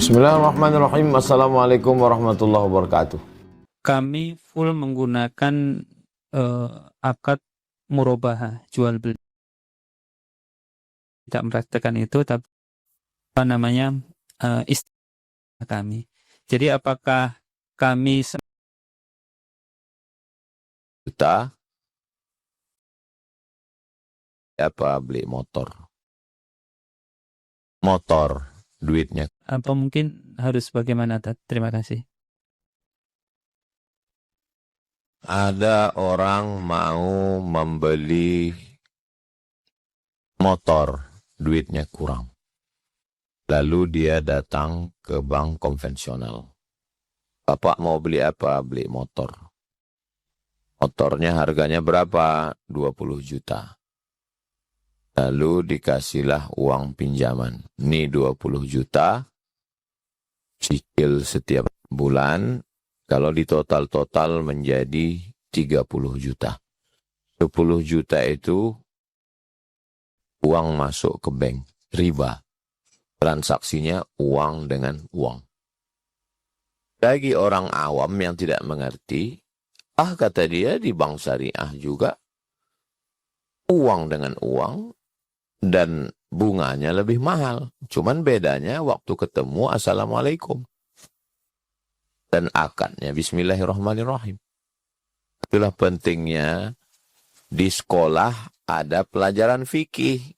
Bismillahirrahmanirrahim. Assalamualaikum warahmatullahi wabarakatuh. Kami full menggunakan akad murabahah, jual beli. Tidak mempraktekkan itu, tapi apa namanya istilah kami. Jadi apakah kami Juta apa beli motor duitnya. apa mungkin harus bagaimana? Terima kasih. Ada orang mau membeli motor, duitnya kurang. Lalu dia datang ke bank konvensional. Bapak mau beli apa? Beli motor. Motornya harganya berapa? 20 juta. Lalu dikasihlah uang pinjaman. Ini 20 juta, cicil setiap bulan. Kalau ditotal-total menjadi 30 juta. 10 juta itu uang masuk ke bank, riba. Transaksinya uang dengan uang. Bagi orang awam yang tidak mengerti, kata dia di bank syariah juga, uang dengan uang dan bunganya lebih mahal. Cuman bedanya waktu ketemu assalamualaikum. Dan akadnya bismillahirrahmanirrahim. Itulah pentingnya di sekolah ada pelajaran fikih.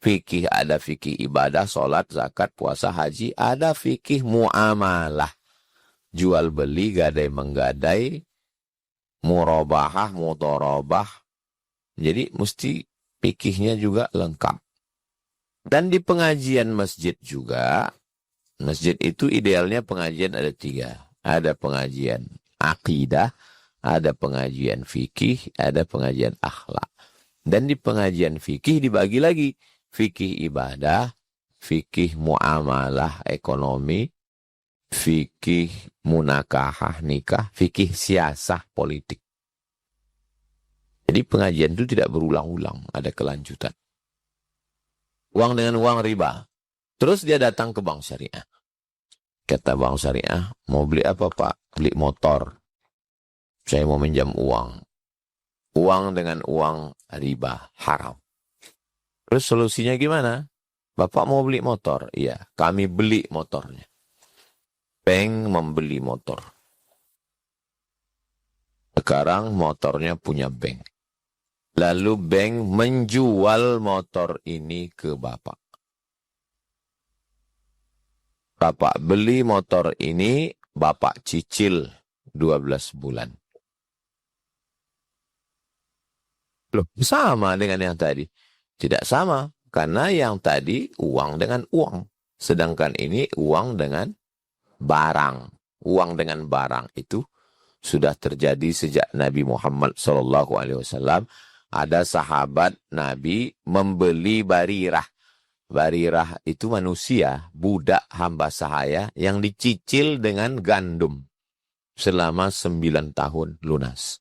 Fikih ada fikih ibadah, sholat, zakat, puasa, haji. Ada fikih muamalah. Jual beli, gadai menggadai, murabahah, mudharabah. Jadi mesti fikihnya juga lengkap. Dan di pengajian masjid juga, masjid itu idealnya pengajian ada 3. Ada pengajian akidah, ada pengajian fikih, ada pengajian akhlak. Dan di pengajian fikih dibagi lagi. Fikih ibadah, fikih muamalah ekonomi, fikih munakahah nikah, fikih siasah politik. Jadi pengajian itu tidak berulang-ulang, ada kelanjutan. Uang dengan uang riba. Terus dia datang ke bank syariah. Kata bank syariah, mau beli apa Pak? Beli motor. Saya mau minjam uang. Uang dengan uang riba, haram. Terus solusinya gimana? Bapak mau beli motor? Iya, kami beli motornya. Bank membeli motor. Sekarang motornya punya bank. Lalu bank menjual motor ini ke Bapak. Bapak beli motor ini, Bapak cicil 12 bulan. Loh, sama dengan yang tadi. Tidak sama, karena yang tadi uang dengan uang. Sedangkan ini uang dengan barang. Uang dengan barang itu sudah terjadi sejak Nabi Muhammad SAW. Ada sahabat Nabi membeli Barirah. Barirah itu manusia, budak hamba sahaya yang dicicil dengan gandum selama 9 tahun lunas.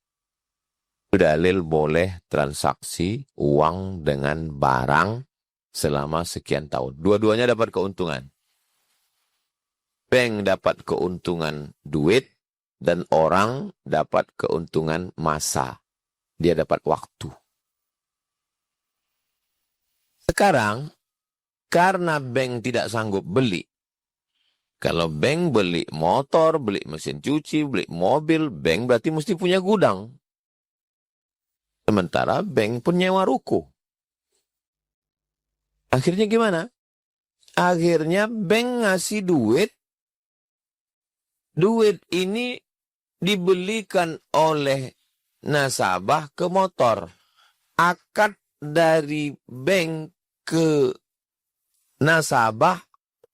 Dalil boleh transaksi uang dengan barang selama sekian tahun. Dua-duanya dapat keuntungan. Bank dapat keuntungan duit dan orang dapat keuntungan masa. Dia dapat waktu. Sekarang, karena bank tidak sanggup beli. Kalau bank beli motor, beli mesin cuci, beli mobil, bank berarti mesti punya gudang. Sementara bank pun nyewa ruko. Akhirnya gimana? Akhirnya bank ngasih duit. Duit ini dibelikan oleh nasabah ke motor. Akad dari bank ke nasabah,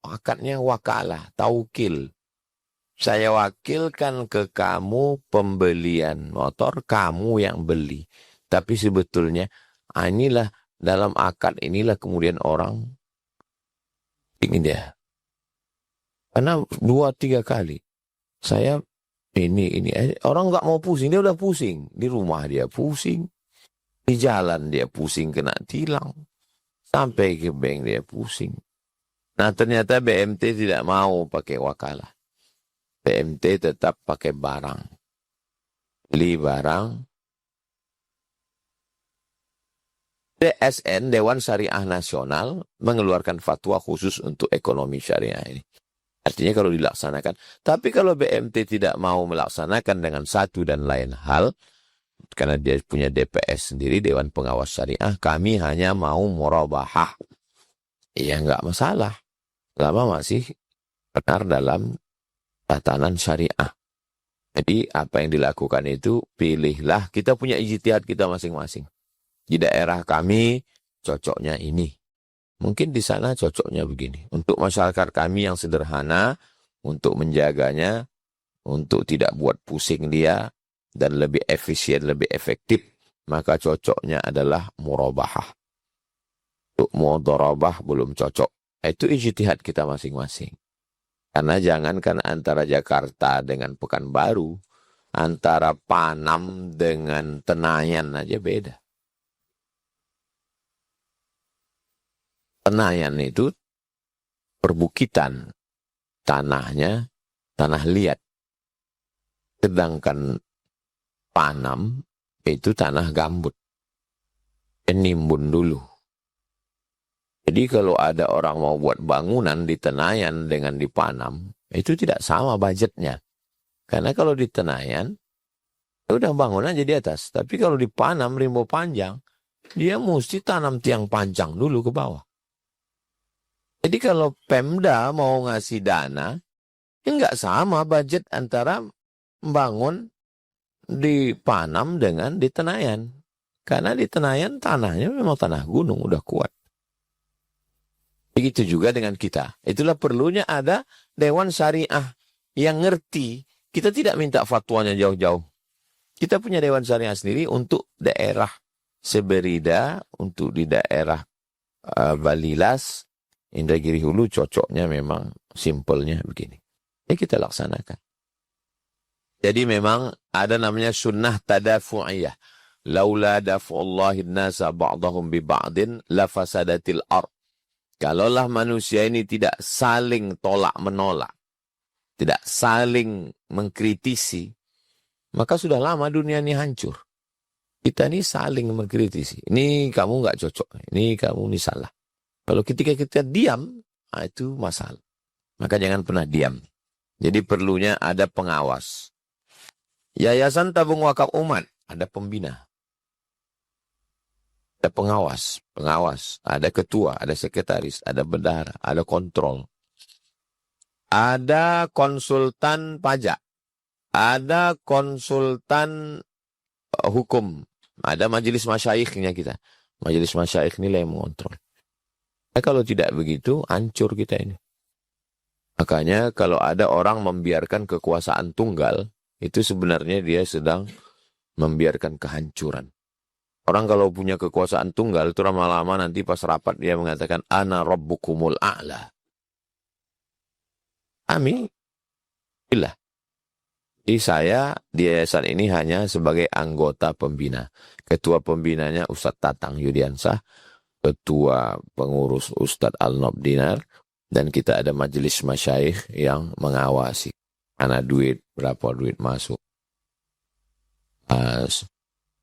akadnya wakalah, taukil. Saya wakilkan ke kamu pembelian motor, kamu yang beli. Tapi sebetulnya inilah dalam akad inilah kemudian orang ingin dia. Karena 2-3 kali saya ini orang nggak mau pusing, dia udah pusing di rumah, dia pusing di jalan, dia pusing kena tilang, sampai ke bank dia pusing. Nah, ternyata BMT tidak mau pakai wakalah. BMT tetap pakai barang. Beli barang. DSN, Dewan Syariah Nasional, mengeluarkan fatwa khusus untuk ekonomi syariah ini. Artinya kalau dilaksanakan. Tapi kalau BMT tidak mau melaksanakan dengan satu dan lain hal, karena dia punya DPS sendiri, Dewan Pengawas Syariah, kami hanya mau murabahah. Ya nggak masalah. Selama masih benar dalam tatanan syariah. Jadi apa yang dilakukan itu, pilihlah, kita punya ijtihad kita masing-masing. Di daerah kami cocoknya ini. Mungkin di sana cocoknya begini. Untuk masyarakat kami yang sederhana, untuk menjaganya, untuk tidak buat pusing dia, dan lebih efisien, lebih efektif, maka cocoknya adalah murabahah. Untuk mudharabah belum cocok. Itu ijtihad kita masing-masing. Karena jangankan antara Jakarta dengan Pekanbaru, antara Panam dengan Tenayan aja beda. Tenayan itu perbukitan, tanahnya tanah liat. Sedangkan Panam itu tanah gambut. Nimbun dulu. Jadi kalau ada orang mau buat bangunan di Tenayan dengan di Panam, itu tidak sama budgetnya. Karena kalau di Tenayan, ya udah bangunan jadi atas. Tapi kalau di Panam, Rimbo Panjang, dia mesti tanam tiang panjang dulu ke bawah. Jadi kalau Pemda mau ngasih dana, ya nggak sama budget antara membangun di Panam dengan di Tenayan. Karena di Tenayan tanahnya memang tanah gunung, udah kuat. Begitu juga dengan kita. Itulah perlunya ada Dewan Syariah yang ngerti. Kita tidak minta fatwanya jauh-jauh. Kita punya Dewan Syariah sendiri untuk daerah Seberida, untuk di daerah Balilas, Indragiri Hulu cocoknya memang simpelnya begini. Ya kita laksanakan. Jadi memang ada namanya sunnah tadafu'iyah. Laula daf'ullahi nasa ba'dahum bi ba'din lafasadatil ard. Kalaulah manusia ini tidak saling tolak-menolak, tidak saling mengkritisi, maka sudah lama dunia ini hancur. Kita ini saling mengkritisi. Ini kamu nggak cocok, ini kamu ini salah. Kalau ketika kita diam, itu masalah. Maka jangan pernah diam. Jadi perlunya ada pengawas. Yayasan Tabung Wakaf Umat, ada pembina. Ada pengawas, ada ketua, ada sekretaris, ada bendahara, ada kontrol. Ada konsultan pajak, ada konsultan hukum, ada majelis masyaikhnya kita. Majelis masyaikh ini yang mengontrol. Kalau tidak begitu, hancur kita ini. Makanya kalau ada orang membiarkan kekuasaan tunggal, itu sebenarnya dia sedang membiarkan kehancuran. Orang kalau punya kekuasaan tunggal, itu lama-lama nanti pas rapat dia mengatakan, Ana Rabbukumul A'la. Amin. Billah. Jadi saya di yayasan ini hanya sebagai anggota pembina. Ketua pembinanya Ustadz Tatang Yudiansah, ketua pengurus Ustadz Al-Nob Dinar, dan kita ada majelis masyaikh yang mengawasi. Karena berapa duit masuk.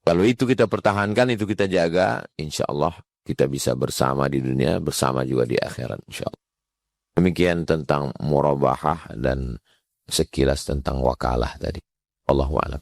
Kalau itu kita pertahankan, itu kita jaga, insya Allah kita bisa bersama di dunia, bersama juga di akhirat, insya Allah. Demikian tentang murabahah dan sekilas tentang wakalah tadi. Allahu a'lam.